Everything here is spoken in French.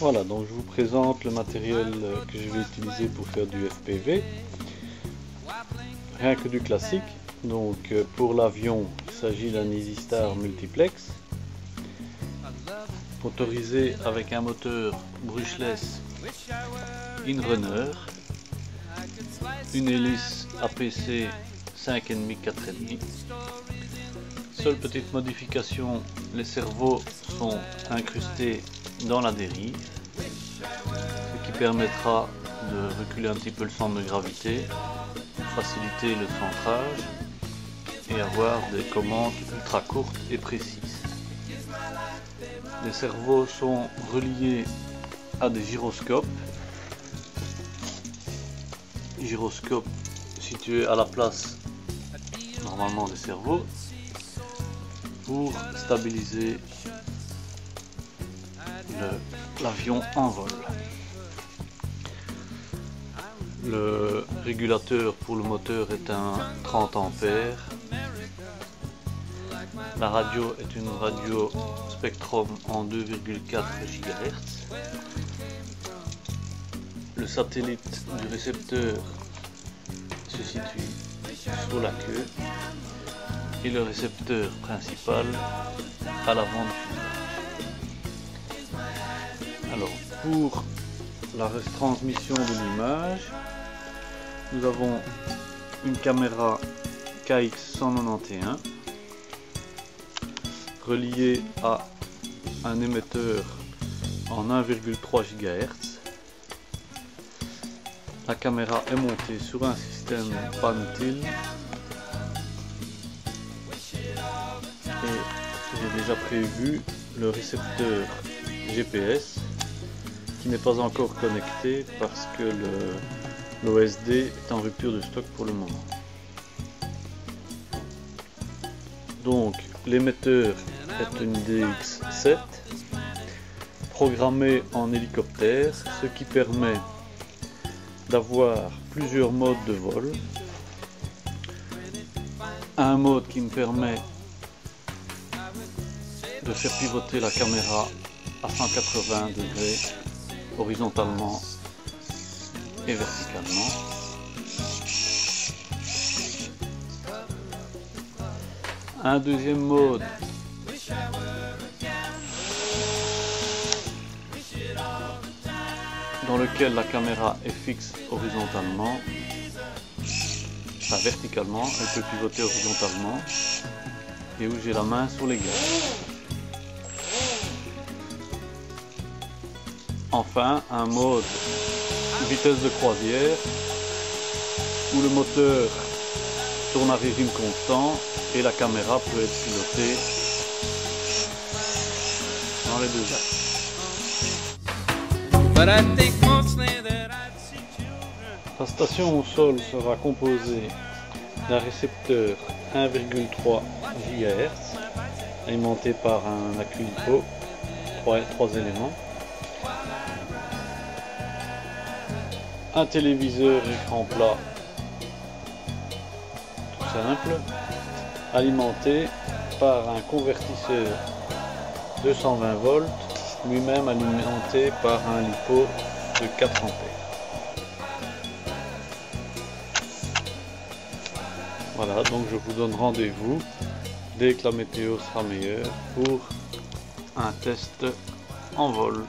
Voilà, donc je vous présente le matériel que je vais utiliser pour faire du FPV. Rien que du classique. Donc pour l'avion, il s'agit d'un EasyStar Multiplex, motorisé avec un moteur brushless Inrunner, une hélice APC 5,5 4,5. Seule petite modification, les cerveaux sont incrustés dans la dérive, ce qui permettra de reculer un petit peu le centre de gravité, faciliter le centrage et avoir des commandes ultra courtes et précises. Les cerveaux sont reliés à des gyroscopes situés à la place normalement des cerveaux pour stabiliser l'avion en vol. Le régulateur pour le moteur est un 30 ampères. La radio est une radio Spectrum en 2,4 GHz. Le satellite du récepteur se situe sur la queue et le récepteur principal à l'avant du fuselage. Alors pour la retransmission de l'image, nous avons une caméra KX191 reliée à un émetteur en 1,3 GHz. La caméra est montée sur un système pan-tilt et j'ai déjà prévu le récepteur GPS qui n'est pas encore connecté parce que l'OSD est en rupture de stock pour le moment. Donc l'émetteur est une DX7 programmée en hélicoptère, ce qui permet d'avoir plusieurs modes de vol. Un mode qui me permet de faire pivoter la caméra à 180 degrés horizontalement et verticalement. Un deuxième mode dans lequel la caméra est fixe horizontalement, enfin verticalement, elle peut pivoter horizontalement, et où j'ai la main sur les gaz. Enfin, un mode vitesse de croisière où le moteur tourne à régime constant et la caméra peut être pilotée dans les deux axes. La station au sol sera composée d'un récepteur 1,3 GHz alimenté par un accu LiPo, 3 éléments, un téléviseur écran plat tout simple, alimenté par un convertisseur 220 volts, lui-même alimenté par un LiPo de 4 ampères. Voilà, donc je vous donne rendez-vous dès que la météo sera meilleure pour un test en vol.